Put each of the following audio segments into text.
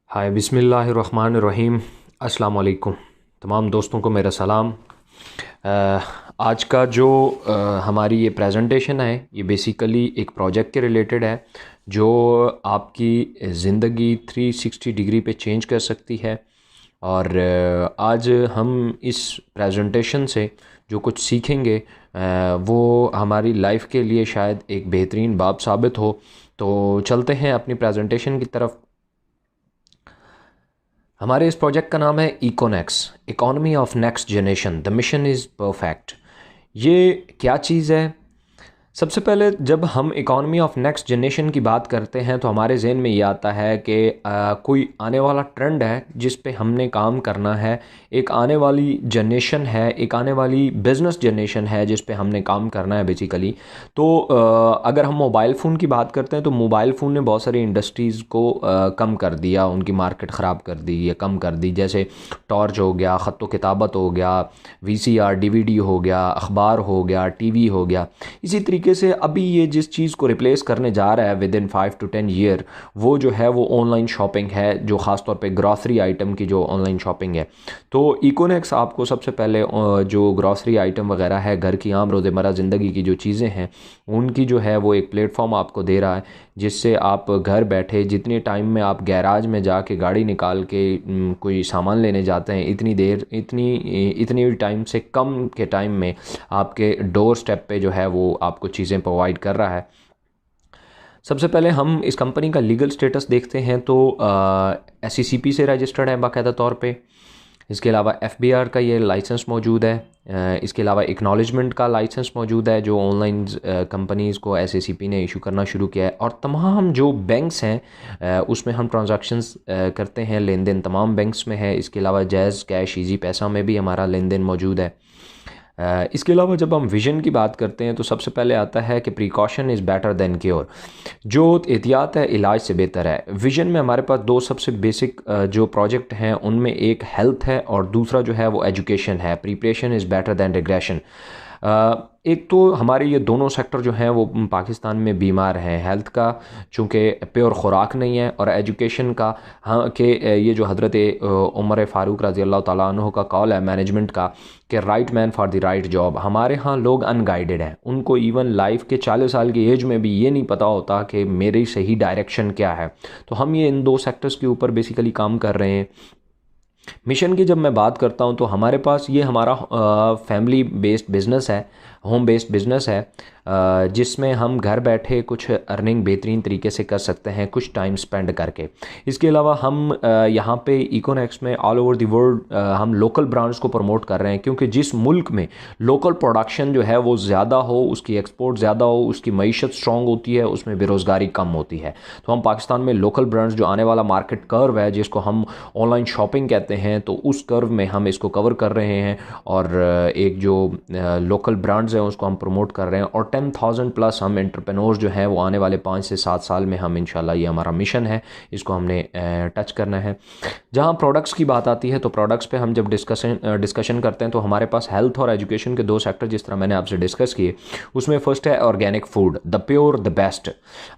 हाय बिस्मिल्लाहिर्रहमानिर्रहीम। अस्सलाम वालेकुम। तमाम दोस्तों को मेरा सलाम। आज का जो हमारी ये प्रेजेंटेशन है ये बेसिकली एक प्रोजेक्ट के रिलेटेड है जो आपकी ज़िंदगी 360 डिग्री पे चेंज कर सकती है। और आज हम इस प्रेजेंटेशन से जो कुछ सीखेंगे वो हमारी लाइफ के लिए शायद एक बेहतरीन बाब साबित हो। तो चलते हैं अपनी प्रेजेंटेशन की तरफ। हमारे इस प्रोजेक्ट का नाम है Econex, economy of next generation, the mission is perfect. ये क्या चीज़ है? सबसे पहले जब हम इकॉनमी ऑफ नेक्स्ट जनरेशन की बात करते हैं तो हमारे जहन में ये आता है कि कोई आने वाला ट्रेंड है जिस पे हमने काम करना है, एक आने वाली जनरेशन है, एक आने वाली बिज़नेस जनरेशन है जिस पे हमने काम करना है बेसिकली। तो अगर हम मोबाइल फ़ोन की बात करते हैं तो मोबाइल फ़ोन ने बहुत सारी इंडस्ट्रीज़ को कम कर दिया, उनकी मार्केट ख़राब कर दी या कम कर दी। जैसे टॉर्च हो गया, ख़त व किताबत हो गया, वीसीआर डीवीडी हो गया, अखबार हो गया, टीवी हो गया। इसी तरीके से अभी ये जिस चीज़ को रिप्लेस करने जा रहा है विद इन 5 to 10 ईयर, वो जो है वो ऑनलाइन शॉपिंग है, जो ख़ास तौर पे ग्रॉसरी आइटम की जो ऑनलाइन शॉपिंग है। तो इकोनेक्स आपको सबसे पहले जो ग्रॉसरी आइटम वगैरह है, घर की आम रोज़मर्रा ज़िंदगी की जो चीज़ें हैं उनकी जो है वो एक प्लेटफॉर्म आपको दे रहा है जिससे आप घर बैठे जितने टाइम में आप गैराज में जाके गाड़ी निकाल के कोई सामान लेने जाते हैं, इतनी देर इतनी टाइम से कम के टाइम में आपके डोर स्टेप पे जो है वो आपको चीज़ें प्रोवाइड कर रहा है। सबसे पहले हम इस कंपनी का लीगल स्टेटस देखते हैं तो SECP से रजिस्टर्ड है बाकायदा तौर पे। इसके अलावा FBR का ये लाइसेंस मौजूद है। इसके अलावा एक्नॉलेजमेंट का लाइसेंस मौजूद है जो ऑनलाइन कंपनीज़ को SACP ने इशू करना शुरू किया है। और तमाम जो बैंक्स हैं उसमें हम ट्रांजैक्शंस करते हैं, लेन देन तमाम बैंक्स में है। इसके अलावा जैज़, कैश, ईजी पैसा में भी हमारा लेन देन मौजूद है। इसके अलावा जब हम विज़न की बात करते हैं तो सबसे पहले आता है कि precaution is better than cure. जो एहतियात है इलाज से बेहतर है। विज़न में हमारे पास दो सबसे बेसिक जो प्रोजेक्ट हैं उनमें एक हेल्थ है और दूसरा जो है वो एजुकेशन है। Preparation is better than regression. एक तो हमारे ये दोनों सेक्टर जो हैं वो पाकिस्तान में बीमार हैं। हेल्थ का चूँकि प्योर ख़ुराक नहीं है, और एजुकेशन का हाँ कि ये जो हज़रत उमर फ़ारूक रज़ी अल्लाह ताला अन्हु का कॉल है मैनेजमेंट का कि right man for the right job. हमारे यहाँ लोग अनगाइडेड हैं, उनको इवन लाइफ के 40 साल की एज में भी ये नहीं पता होता कि मेरी सही डायरेक्शन क्या है। तो हम ये इन दो सेक्टर्स के ऊपर बेसिकली काम कर रहे हैं। मिशन की जब मैं बात करता हूँ तो हमारे पास ये हमारा फैमिली बेस्ड बिज़नेस है, होम बेस्ड बिज़नेस है, जिसमें हम घर बैठे कुछ अर्निंग बेहतरीन तरीके से कर सकते हैं कुछ टाइम स्पेंड करके। इसके अलावा हम यहाँ पे इकोनेक्स में ऑल ओवर द वर्ल्ड हम लोकल ब्रांड्स को प्रमोट कर रहे हैं, क्योंकि जिस मुल्क में लोकल प्रोडक्शन जो है वो ज़्यादा हो, उसकी एक्सपोर्ट ज़्यादा हो, उसकी मईशत स्ट्रॉन्ग होती है, उसमें बेरोज़गारी कम होती है। तो हम पाकिस्तान में लोकल ब्रांड्स जो आने वाला मार्केट कर्व है जिसको हम ऑनलाइन शॉपिंग कहते हैं, तो उस कर्व में हम इसको कवर कर रहे हैं और एक जो लोकल ब्रांड्स हैं उसको हम प्रमोट कर रहे हैं। और 10,000 प्लस हम एंटरप्रेन्योर्स जो हैं वो आने वाले 5 से 7 साल में हम इंशाल्लाह, ये हमारा मिशन है, इसको हमने टच करना है। जहाँ प्रोडक्ट्स की बात आती है तो प्रोडक्ट्स पे हम जब डिस्कशन करते हैं तो हमारे पास हेल्थ और एजुकेशन के दो सेक्टर जिस तरह मैंने आपसे डिस्कस किए, उसमें फ़र्स्ट है organic food, the pure the best.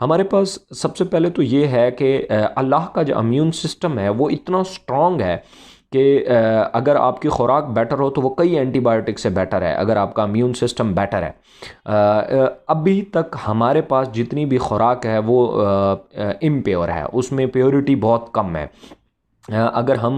हमारे पास सबसे पहले तो ये है कि अल्लाह का जो इम्यून सिस्टम है वो इतना स्ट्रॉन्ग है कि अगर आपकी खुराक बेटर हो तो वो कई एंटीबायोटिक से बेटर है। अगर आपका इम्यून सिस्टम बेटर है, अभी तक हमारे पास जितनी भी खुराक है वो इम्प्योर है, उसमें प्योरिटी बहुत कम है। अगर हम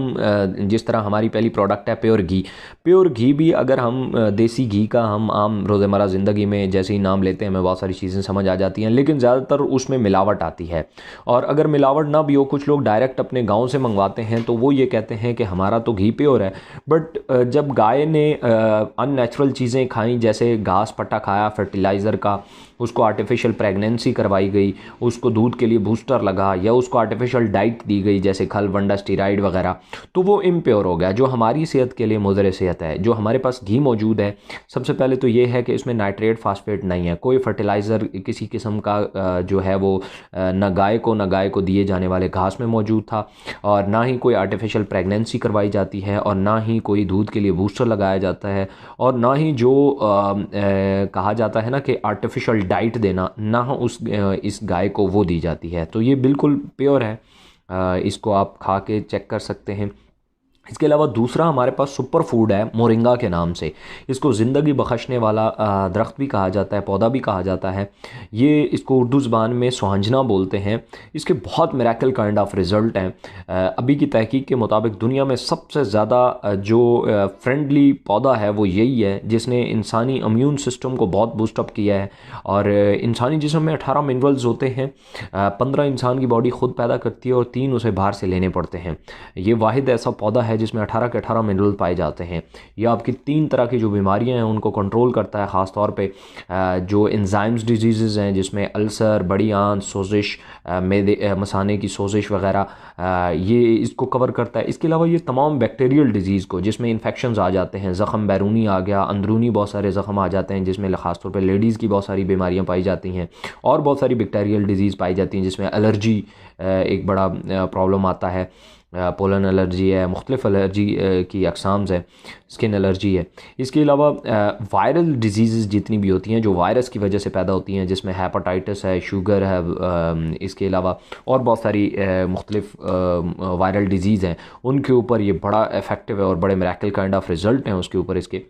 जिस तरह हमारी पहली प्रोडक्ट है प्योर घी भी अगर हम देसी घी का हम आम रोज़मर्रा ज़िंदगी में जैसे ही नाम लेते हैं हमें बहुत सारी चीज़ें समझ आ जाती हैं, लेकिन ज़्यादातर उसमें मिलावट आती है। और अगर मिलावट ना भी हो, कुछ लोग डायरेक्ट अपने गांव से मंगवाते हैं तो वो ये कहते हैं कि हमारा तो घी प्योर है, बट जब गाय ने अननेचुरल चीज़ें खाई, जैसे घास पट्टा खाया फर्टिलाइज़र का, उसको आर्टिफिशियल प्रेगनेंसी करवाई गई, उसको दूध के लिए बूस्टर लगा, या उसको आर्टिफिशियल डाइट दी गई जैसे खल वंडा स्टीराइड वगैरह, तो वो इम्प्योर हो गया, जो हमारी सेहत के लिए मुज़र सेहत है। जो हमारे पास घी मौजूद है, सबसे पहले तो ये है कि इसमें नाइट्रेट फास्फेट नहीं है, कोई फर्टिलाइज़र किसी किस्म का जो है वो न गाय को दिए जाने वाले घास में मौजूद था, और ना ही कोई आर्टिफिशियल प्रेगनेंसी करवाई जाती है, और ना ही कोई दूध के लिए बूस्टर लगाया जाता है, और ना ही जो कहा जाता है ना कि आर्टिफिशियल डाइट देना, ना इस गाय को वो दी जाती है। तो ये बिल्कुल प्योर है। इसको आप खा के चेक कर सकते हैं। इसके अलावा दूसरा हमारे पास सुपर फूड है मोरिंगा के नाम से। इसको ज़िंदगी बख्शने वाला दरख्त भी कहा जाता है, पौधा भी कहा जाता है। ये इसको उर्दू ज़बान में सुहांजना बोलते हैं। इसके बहुत मिरेकल काइंड ऑफ रिज़ल्ट हैं। अभी की तहकीक के मुताबिक दुनिया में सबसे ज़्यादा जो फ्रेंडली पौधा है वो यही है, जिसने इंसानी इम्यून सिस्टम को बहुत बूस्टअप किया है। और इंसानी जिस्म में 18 मिनरल्स होते हैं, 15 इंसान की बॉडी ख़ुद पैदा करती है और 3 उसे बाहर से लेने पड़ते हैं। ये वाहिद ऐसा पौधा है जिसमें 18 के 18 मिनरल पाए जाते हैं। ये आपकी 3 तरह की जो बीमारियां हैं उनको कंट्रोल करता है, ख़ास तौर पे जो एंजाइम्स डिजीज़ हैं जिसमें अल्सर, बड़ी आंत, सोजिश, मैदे मसाने की सोजिश वगैरह, ये इसको कवर करता है। इसके अलावा ये तमाम बैक्टीरियल डिजीज़ को, जिसमें इन्फेक्शंस आ जाते हैं, ज़ख़म बैरूनी आ गया, अंदरूनी बहुत सारे ज़ख़म आ जाते हैं जिसमें ख़ास तौर पर लेडीज़ की बहुत सारी बीमारियाँ पाई जाती हैं, और बहुत सारी बैक्टीरियल डिजीज़ पाई जाती हैं जिसमें एलर्जी एक बड़ा प्रॉब्लम आता है। पोलन एलर्जी है, मुख्तलिफ एलर्जी की अकसाम्स है, स्किन एलर्जी है। इसके अलावा वायरल डिजीज़ जितनी भी होती हैं जो वायरस की वजह से पैदा होती हैं, जिसमें हेपेटाइटिस है, शुगर है, इसके अलावा और बहुत सारी मुख्तलिफ वायरल डिजीज़ हैं, उनके ऊपर ये बड़ा इफ़ेक्टिव है और बड़े मिरेकल काइंड ऑफ रिज़ल्ट हैं उसके ऊपर इसके।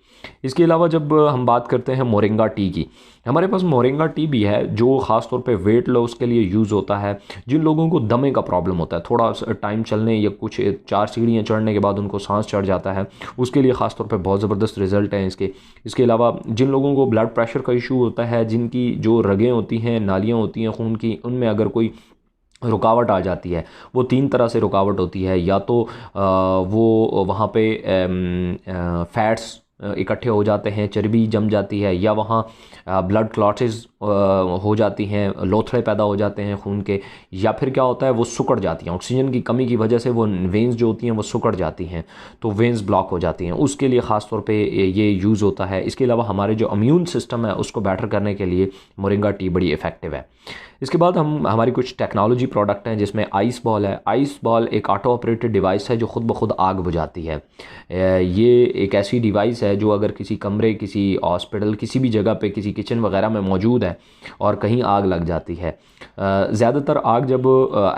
इसके अलावा जब हम बात करते हैं मोरिंगा टी की, हमारे पास मोरिंगा टी भी है जो ख़ास तौर पे वेट लॉस के लिए यूज़ होता है। जिन लोगों को दमे का प्रॉब्लम होता है, थोड़ा टाइम चलने या कुछ 4 सीढ़ियाँ चढ़ने के बाद उनको सांस चढ़ जाता है, उसके लिए ख़ास तौर पे बहुत ज़बरदस्त रिज़ल्ट हैं इसके। इसके अलावा जिन लोगों को ब्लड प्रेशर का इशू होता है, जिनकी जो रगें होती हैं, नालियाँ होती हैं खून की, उनमें अगर कोई रुकावट आ जाती है, वो 3 तरह से रुकावट होती है। या तो वो वहाँ पे फैट्स इकट्ठे हो जाते हैं, चर्बी जम जाती है, या वहाँ ब्लड क्लॉटेज हो जाती हैं, लोथड़े पैदा हो जाते हैं खून के, या फिर क्या होता है वो सिकुड़ जाती हैं, ऑक्सीजन की कमी की वजह से वो वेंस जो होती हैं वो सिकुड़ जाती हैं, तो वेंस ब्लॉक हो जाती हैं। उसके लिए ख़ास तौर पे ये यूज़ होता है। इसके अलावा हमारे जो इम्यून सिस्टम है उसको बेटर करने के लिए मोरिंगा टी बड़ी इफ़ेक्टिव है। इसके बाद हमारी कुछ टेक्नोलॉजी प्रोडक्ट हैं जिसमें आइस बॉल है। आइस बॉल एक ऑटो ऑपरेटेड डिवाइस है जो ख़ुद ब खुद आग बुझाती है। ये एक ऐसी डिवाइस है जो अगर किसी कमरे, किसी हॉस्पिटल, किसी भी जगह पे, किसी किचन वगैरह में मौजूद है और कहीं आग लग जाती है, ज़्यादातर आग जब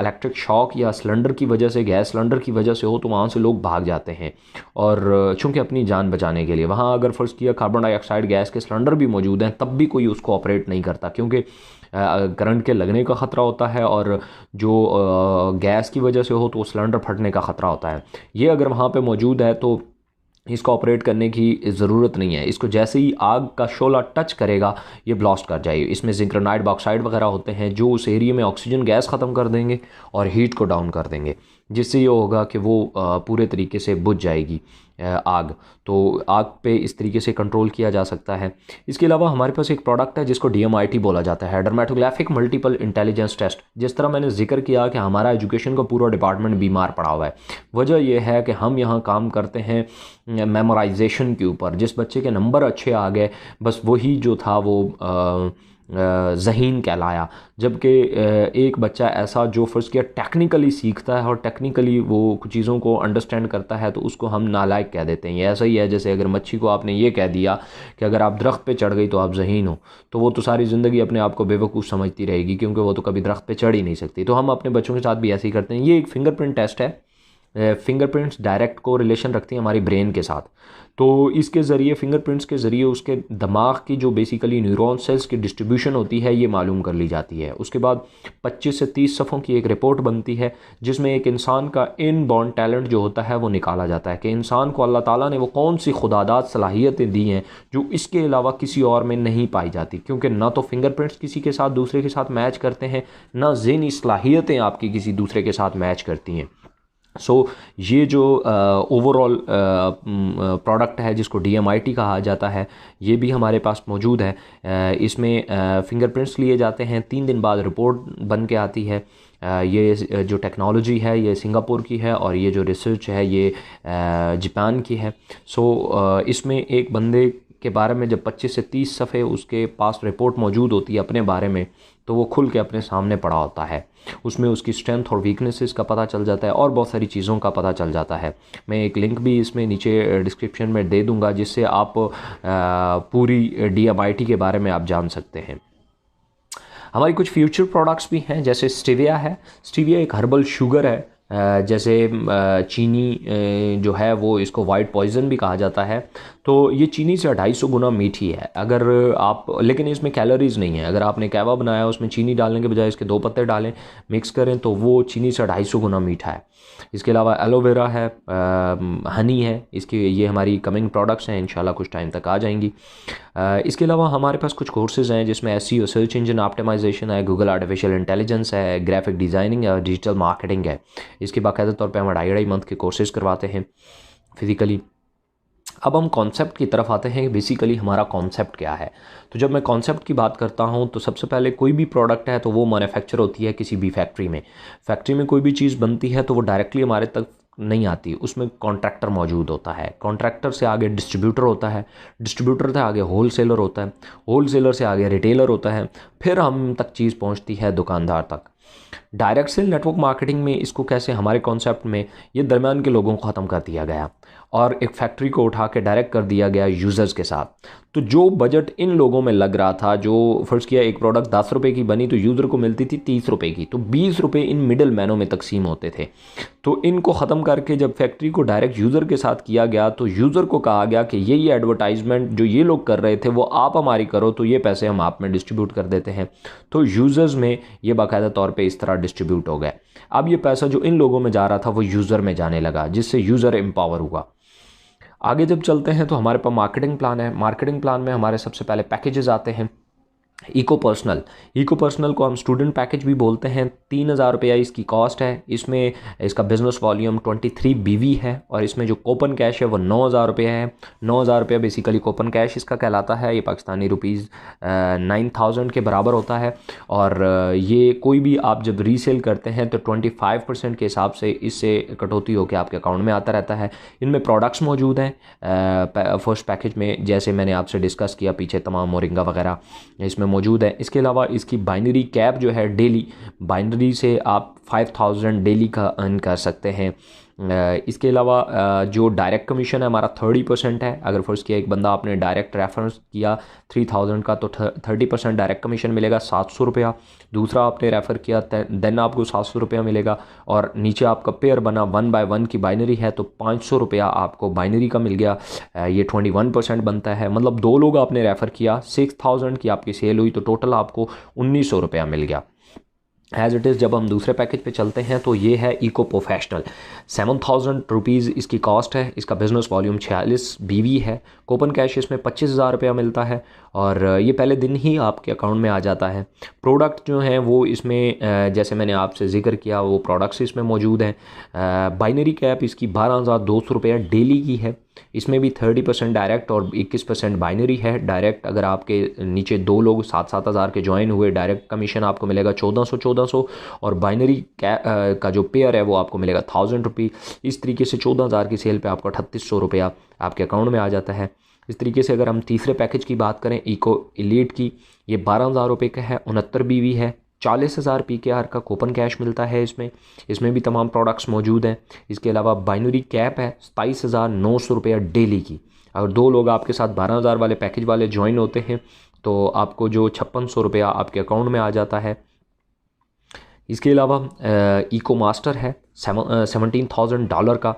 इलेक्ट्रिक शॉक या सिलेंडर की वजह से, गैस सिलेंडर की वजह से हो, तो वहाँ से लोग भाग जाते हैं और चूँकि अपनी जान बचाने के लिए। वहाँ अगर फ़र्ज़ किया कार्बन डाइऑक्साइड गैस के सिलेंडर भी मौजूद हैं, तब भी कोई उसको ऑपरेट नहीं करता, क्योंकि करंट के लगने का ख़तरा होता है, और जो गैस की वजह से हो तो सिलेंडर फटने का ख़तरा होता है। ये अगर वहाँ पे मौजूद है तो इसको ऑपरेट करने की ज़रूरत नहीं है। इसको जैसे ही आग का शोला टच करेगा ये ब्लास्ट कर जाएगी। इसमें जिंक्रोनाइड बॉक्साइड वगैरह होते हैं जो उस एरिया में ऑक्सीजन गैस ख़त्म कर देंगे और हीट को डाउन कर देंगे, जिससे ये होगा कि वो पूरे तरीके से बुझ जाएगी आग। तो आग पे इस तरीके से कंट्रोल किया जा सकता है। इसके अलावा हमारे पास एक प्रोडक्ट है जिसको DMIT बोला जाता है, डर्मेटोग्राफिक मल्टीपल इंटेलिजेंस टेस्ट। जिस तरह मैंने जिक्र किया कि हमारा एजुकेशन का पूरा डिपार्टमेंट बीमार पड़ा हुआ है, वजह यह है कि हम यहाँ काम करते हैं मेमोराइजेशन के ऊपर। जिस बच्चे के नंबर अच्छे आ गए, बस वही जो था वो ज़हीन कहलाया। जबकि एक बच्चा ऐसा जो फ़र्ज़ किया टेक्निकली सीखता है और टेक्निकली वो कुछ चीज़ों को अंडरस्टैंड करता है, तो उसको हम नालायक कह देते हैं। ये ऐसा ही है जैसे अगर मच्छी को आपने ये कह दिया कि अगर आप दरख्त पे चढ़ गई तो आप ज़हीन हो, तो वो तो सारी ज़िंदगी अपने आप को बेवकूफ़ समझती रहेगी, क्योंकि वो तो कभी दरख्त पे चढ़ ही नहीं सकती। तो हम अपने बच्चों के साथ भी ऐसे ही करते हैं। ये एक फिंगरप्रिंट टेस्ट है। फिंगरप्रिंट्स डायरेक्ट को रिलेशन रखती हैं हमारी ब्रेन के साथ, तो इसके ज़रिए, फिंगरप्रिंट्स के ज़रिए उसके दिमाग की जो बेसिकली न्यूरॉन सेल्स की डिस्ट्रीब्यूशन होती है ये मालूम कर ली जाती है। उसके बाद 25 से 30 सफ़ों की एक रिपोर्ट बनती है जिसमें एक इंसान का इनबॉर्न टैलेंट जो होता है वो निकाला जाता है कि इंसान को अल्लाह ताला ने वो कौन सी खुदादात सलाहियतें दी हैं जो इसके अलावा किसी और में नहीं पाई जाती, क्योंकि ना तो फिंगरप्रिंट्स किसी के साथ दूसरे के साथ मैच करते हैं, ना ज़हनी सलाहियतें आपकी किसी दूसरे के साथ मैच करती हैं। ये जो ओवरऑल प्रोडक्ट है जिसको DMIT कहा जाता है, ये भी हमारे पास मौजूद है। इसमें फिंगरप्रिंट्स लिए जाते हैं, 3 दिन बाद रिपोर्ट बन के आती है। ये जो टेक्नोलॉजी है ये सिंगापुर की है और ये जो रिसर्च है ये जापान की है। इसमें एक बंदे के बारे में जब 25 से 30 सफ़े उसके पास रिपोर्ट मौजूद होती है अपने बारे में, तो वो खुल के अपने सामने पड़ा होता है। उसमें उसकी स्ट्रेंथ और वीकनेसेस का पता चल जाता है और बहुत सारी चीज़ों का पता चल जाता है। मैं एक लिंक भी इसमें नीचे डिस्क्रिप्शन में दे दूंगा जिससे आप पूरी DMIT के बारे में आप जान सकते हैं। हमारी कुछ फ्यूचर प्रोडक्ट्स भी हैं, जैसे स्टीविया है। स्टीविया एक हर्बल शुगर है जैसे चीनी जो है वो इसको वाइट पॉइजन भी कहा जाता है। तो ये चीनी से 250 गुना मीठी है। अगर आप, लेकिन इसमें कैलोरीज नहीं है। अगर आपने कहवा बनाया उसमें चीनी डालने के बजाय इसके 2 पत्ते डालें, मिक्स करें, तो वो चीनी से 250 गुना मीठा है। इसके अलावा एलोवेरा है, हनी है, इसकी ये हमारी कमिंग प्रोडक्ट्स हैं, इंशाल्लाह कुछ टाइम तक आ जाएंगी। इसके अलावा हमारे पास कुछ कोर्सेज़ हैं जिसमें एसईओ, सर्च इंजन ऑप्टिमाइजेशन है, गूगल आर्टिफिशियल इंटेलिजेंस है, ग्राफिक डिज़ाइनिंग है और डिजिटल मार्केटिंग है। इसके बाकायदा तौर पे हम 2.5 मंथ के कोर्सेज करवाते हैं फिज़िकली। अब हम कॉन्सेप्ट की तरफ आते हैं। बेसिकली हमारा कॉन्सेप्ट क्या है। तो जब मैं कॉन्सेप्ट की बात करता हूं तो सबसे पहले कोई भी प्रोडक्ट है तो वो मैन्युफैक्चर होती है किसी भी फैक्ट्री में। फैक्ट्री में कोई भी चीज़ बनती है तो वो डायरेक्टली हमारे तक नहीं आती, उसमें कॉन्ट्रैक्टर मौजूद होता है। कॉन्ट्रैक्टर से आगे डिस्ट्रीब्यूटर होता है, डिस्ट्रीब्यूटर से आगे होलसेलर होता है, होलसेलर से आगे रिटेलर होता है, फिर हम तक चीज़ पहुंचती है दुकानदार तक। डायरेक्ट सेल नेटवर्क मार्केटिंग में इसको कैसे, हमारे कॉन्सेप्ट में ये दरमियान के लोगों को ख़त्म कर दिया गया और एक फैक्ट्री को उठा के डायरेक्ट कर दिया गया यूज़र्स के साथ। तो जो बजट इन लोगों में लग रहा था, जो फ़र्ज़ किया एक प्रोडक्ट 10 रुपये की बनी तो यूज़र को मिलती थी 30 रुपये की, तो 20 रुपये इन मिडल मैनों में तकसीम होते थे। तो इनको ख़त्म करके जब फैक्ट्री को डायरेक्ट यूज़र के साथ किया गया तो यूज़र को कहा गया कि ये एडवर्टाइजमेंट जो ये लोग कर रहे थे वो आप हमारी करो, तो ये पैसे हम आप में डिस्ट्रीब्यूट कर देते हैं। तो यूज़र्स में ये बाकायदा तौर पे इस तरह डिस्ट्रीब्यूट हो गए। अब ये पैसा जो इन लोगों में जा रहा था वो यूज़र में जाने लगा, जिससे यूज़र एम्पावर हुआ। आगे जब चलते हैं तो हमारे पास मार्केटिंग प्लान है। मार्केटिंग प्लान में हमारे सबसे पहले पैकेजेस आते हैं। इको पर्सनल को हम स्टूडेंट पैकेज भी बोलते हैं। 3,000 रुपया इसकी कॉस्ट है। इसमें इसका बिजनेस वॉल्यूम 23 BV है और इसमें जो कूपन कैश है वो 9,000 रुपया है। 9,000 रुपया बेसिकली कूपन कैश इसका कहलाता है। ये पाकिस्तानी रुपीज़ 9,000 के बराबर होता है। और ये कोई भी आप जब रीसेल करते हैं तो 25% के हिसाब से इससे कटौती होकर आपके अकाउंट में आता रहता है। इनमें प्रोडक्ट्स मौजूद हैं फर्स्ट पैकेज में, जैसे मैंने आपसे डिस्कस किया पीछे, तमाम मोरिंगा वगैरह इसमें मौजूद है। इसके अलावा इसकी बाइनरी कैप जो है, डेली बाइनरी से आप 5,000 डेली का अर्न कर सकते हैं। इसके अलावा जो डायरेक्ट कमीशन है हमारा 30% है। अगर फर्स्ट किया एक बंदा आपने डायरेक्ट रेफरेंस किया 3,000 का तो 30% डायरेक्ट कमीशन मिलेगा, 700 रुपया। दूसरा आपने रेफ़र किया देन आपको 700 रुपया मिलेगा। और नीचे आपका पेयर बना 1 बाय 1 की बाइनरी है तो 500 रुपया आपको बाइनरी का मिल गया। ये 21% बनता है। मतलब 2 लोग आपने रेफ़र किया, 6,000 की आपकी सेल हुई तो टोटल आपको 1,900 रुपया मिल गया। एज़ इट इज़ जब हम दूसरे पैकेज पे चलते हैं तो ये है इको प्रोफेशनल। 7,000 रुपीज़ इसकी कॉस्ट है। इसका बिज़नेस वॉल्यूम 46 BV है। कूपन कैश इसमें 25,000 रुपया मिलता है और ये पहले दिन ही आपके अकाउंट में आ जाता है। प्रोडक्ट जो हैं वो इसमें जैसे मैंने आपसे जिक्र किया वो प्रोडक्ट्स इसमें मौजूद हैं। बाइनरी कैप इसकी 12,200 रुपया डेली की है। इसमें भी 30% डायरेक्ट और 21% बाइनरी है। डायरेक्ट अगर आपके नीचे 2 लोग 7-7 हज़ार के ज्वाइन हुए, डायरेक्ट कमीशन आपको मिलेगा 1400 और बाइनरी का जो पेयर है वो आपको मिलेगा 1,000 रुपी। इस तरीके से 14,000 की सेल पे आपको 3,800 रुपया आपके अकाउंट में आ जाता है। इस तरीके से अगर हम तीसरे पैकेज की बात करें इको एलीट की, ये 12,000 रुपये का है, 69 BV है, 40,000 PKR का कूपन कैश मिलता है इसमें भी तमाम प्रोडक्ट्स मौजूद हैं। इसके अलावा बाइनरी कैप है 27,900 रुपया डेली की। अगर 2 लोग आपके साथ 12,000 वाले पैकेज वाले ज्वाइन होते हैं तो आपको जो 5600 रुपया आपके अकाउंट में आ जाता है। इसके अलावा इको मास्टर है $17,000 का।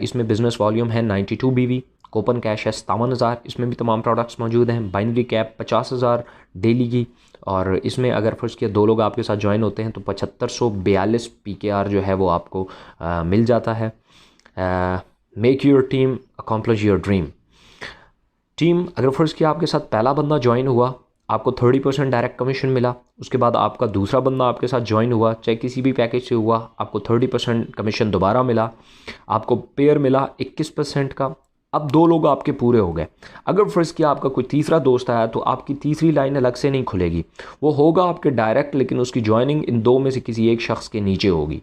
इसमें बिज़नेस वॉल्यूम है 92 BV। कूपन कैश है 57,000। इसमें भी तमाम प्रोडक्ट्स मौजूद हैं। बाइनरी कैप 50,000 डेली की और इसमें अगर फर्स्ट किया 2 लोग आपके साथ ज्वाइन होते हैं तो 7542 PKR जो है वो आपको मिल जाता है। Make your team accomplish your dream. Team अगर फर्स्ट किया आपके साथ पहला बंदा ज्वाइन हुआ, आपको 30% डायरेक्ट कमीशन मिला। उसके बाद आपका दूसरा बंदा आपके साथ ज्वाइन हुआ, चाहे किसी भी पैकेज से हुआ, आपको 30% कमीशन दोबारा मिला। आपको पेयर मिला 21% का। अब 2 लोग आपके पूरे हो गए। अगर फर्ज किया आपका कोई तीसरा दोस्त आया तो आपकी तीसरी लाइन अलग से नहीं खुलेगी, वो होगा आपके डायरेक्ट, लेकिन उसकी ज्वाइनिंग इन 2 में से किसी एक शख्स के नीचे होगी,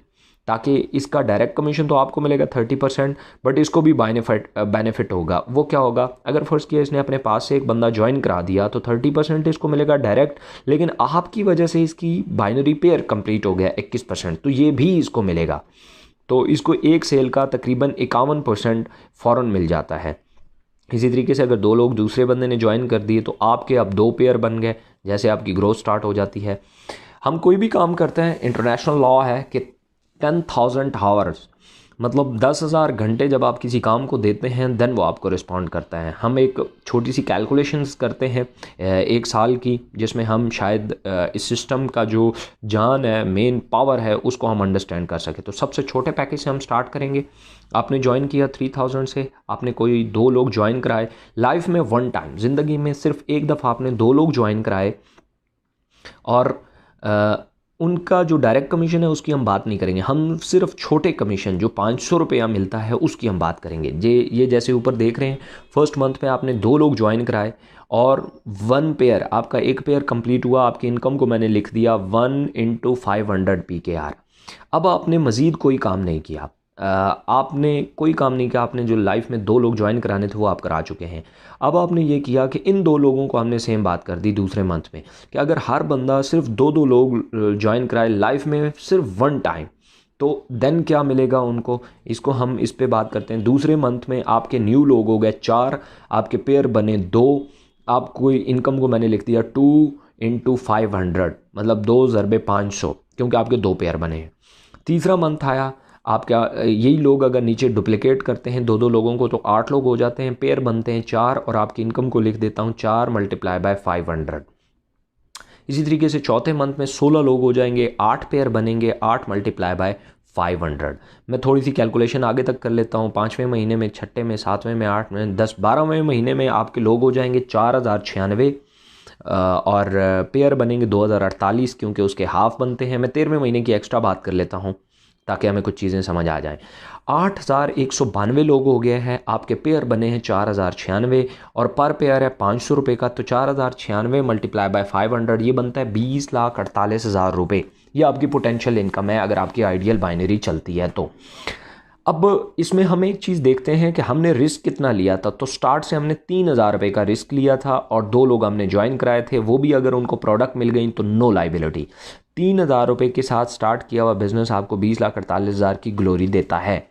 ताकि इसका डायरेक्ट कमीशन तो आपको मिलेगा 30%, बट इसको भी बेनिफिट होगा। वो क्या होगा, अगर फर्स्ट किया इसने अपने पास से एक बंदा ज्वाइन करा दिया तो 30% इसको मिलेगा डायरेक्ट, लेकिन आपकी वजह से इसकी बाइनरी पेयर कंप्लीट हो गया 21%, तो ये भी इसको मिलेगा। तो इसको एक सेल का तकरीबन 51% फ़ौरन मिल जाता है। इसी तरीके से अगर 2 लोग दूसरे बंदे ने ज्वाइन कर दिए तो आपके अब 2 पेयर बन गए, जैसे आपकी ग्रोथ स्टार्ट हो जाती है। हम कोई भी काम करते हैं, इंटरनेशनल लॉ है कि 10,000 आवर्स, मतलब 10,000 घंटे जब आप किसी काम को देते हैं देन वो आपको रिस्पॉन्ड करता है। हम एक छोटी सी कैलकुलेशंस करते हैं एक साल की, जिसमें हम शायद इस सिस्टम का जो जान है, मेन पावर है, उसको हम अंडरस्टैंड कर सकें। तो सबसे छोटे पैकेज से हम स्टार्ट करेंगे। आपने ज्वाइन किया 3,000 से, आपने कोई 2 लोग ज्वाइन कराए लाइफ में, वन टाइम ज़िंदगी में सिर्फ एक दफ़ा आपने 2 लोग ज्वाइन कराए, और उनका जो डायरेक्ट कमीशन है उसकी हम बात नहीं करेंगे। हम सिर्फ छोटे कमीशन जो 500 रुपया मिलता है उसकी हम बात करेंगे। ये जैसे ऊपर देख रहे हैं, फर्स्ट मंथ में आपने 2 लोग ज्वाइन कराए और 1 पेयर, आपका एक पेयर कंप्लीट हुआ। आपकी इनकम को मैंने लिख दिया 1 × 500 PKR। अब आपने मज़ीद कोई काम नहीं किया, आपने कोई काम नहीं किया, आपने जो लाइफ में 2 लोग ज्वाइन कराने थे वो आप करा चुके हैं। अब आपने ये किया कि इन 2 लोगों को हमने सेम बात कर दी दूसरे मंथ में, कि अगर हर बंदा सिर्फ 2 लोग ज्वाइन कराए लाइफ में सिर्फ 1 टाइम, तो देन क्या मिलेगा उनको, इसको हम इस पे बात करते हैं। दूसरे मंथ में आपके न्यू लोग हो गए 4, आपके पेयर बने 2, आपको इनकम को मैंने लिख दिया 2 × 500, मतलब 2 × 500, क्योंकि आपके 2 पेयर बने हैं। तीसरा मंथ आया, आपका यही लोग अगर नीचे डुप्लिकेट करते हैं 2 लोगों को तो 8 लोग हो जाते हैं, पेयर बनते हैं 4, और आपकी इनकम को लिख देता हूँ 4 × 500। इसी तरीके से चौथे मंथ में 16 लोग हो जाएंगे, 8 पेयर बनेंगे, 8 × 500। मैं थोड़ी सी कैलकुलेशन आगे तक कर लेता हूँ। 5वें महीने में, 6ठे में, 7वें में, 8 में, 10, 12वें महीने में आपके लोग हो जाएंगे 4096, और पेयर बनेंगे 2048, क्योंकि उसके हाफ बनते हैं। मैं 13वें महीने की एक्स्ट्रा बात कर लेता हूँ ताकि हमें कुछ चीज़ें समझ आ जाएं। 8192 लोग हो गए हैं, आपके पेयर बने हैं 4096, और पर पेयर है 500 रुपये का, तो 4096 × 500 ये बनता है 20,48,000 रुपये। ये आपकी पोटेंशियल इनकम है अगर आपकी आइडियल बाइनरी चलती है तो। अब इसमें हम एक चीज़ देखते हैं कि हमने रिस्क कितना लिया था। तो स्टार्ट से हमने 3,000 रुपये का रिस्क लिया था, और 2 लोग हमने ज्वाइन कराए थे, वो भी अगर उनको प्रोडक्ट मिल गई तो नो लाइबिलिटी। 3,000 रुपये के साथ स्टार्ट किया हुआ बिजनेस आपको 20,48,000 की ग्लोरी देता है।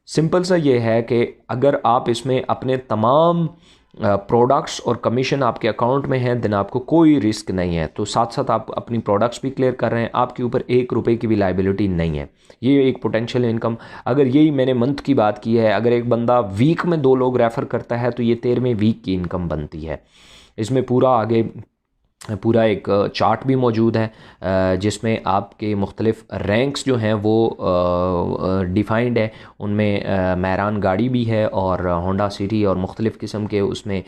सिंपल सा ये है कि अगर आप इसमें अपने तमाम प्रोडक्ट्स और कमीशन आपके अकाउंट में हैं देन आपको कोई रिस्क नहीं है। तो साथ साथ आप अपनी प्रोडक्ट्स भी क्लियर कर रहे हैं, आपके ऊपर 1 रुपये की भी लाइबिलिटी नहीं है। ये एक पोटेंशियल इनकम। अगर यही मैंने मंथ की बात की है, अगर एक बंदा वीक में 2 लोग रेफ़र करता है तो ये 13वें वीक की इनकम बनती है। इसमें पूरा एक चार्ट भी मौजूद है जिसमें आपके मुख्तलिफ रैंक्स जो हैं वो डिफ़ाइंड है। उनमें मैरान गाड़ी भी है और होंडा सिटी और मुख्तलिफ़ किस्म के उसमें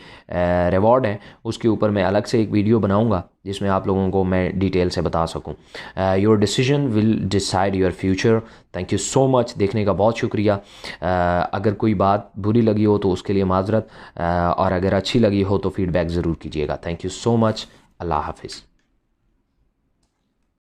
रिवॉर्ड हैं। उसके ऊपर मैं अलग से एक वीडियो बनाऊंगा जिसमें आप लोगों को मैं डिटेल से बता सकूं। Your decision will decide your future. Thank you so much, देखने का बहुत शुक्रिया। अगर कोई बात बुरी लगी हो तो उसके लिए माजरत, और अगर अच्छी लगी हो तो फीडबैक ज़रूर कीजिएगा। Thank you so much. अल्लाह हाफिज़।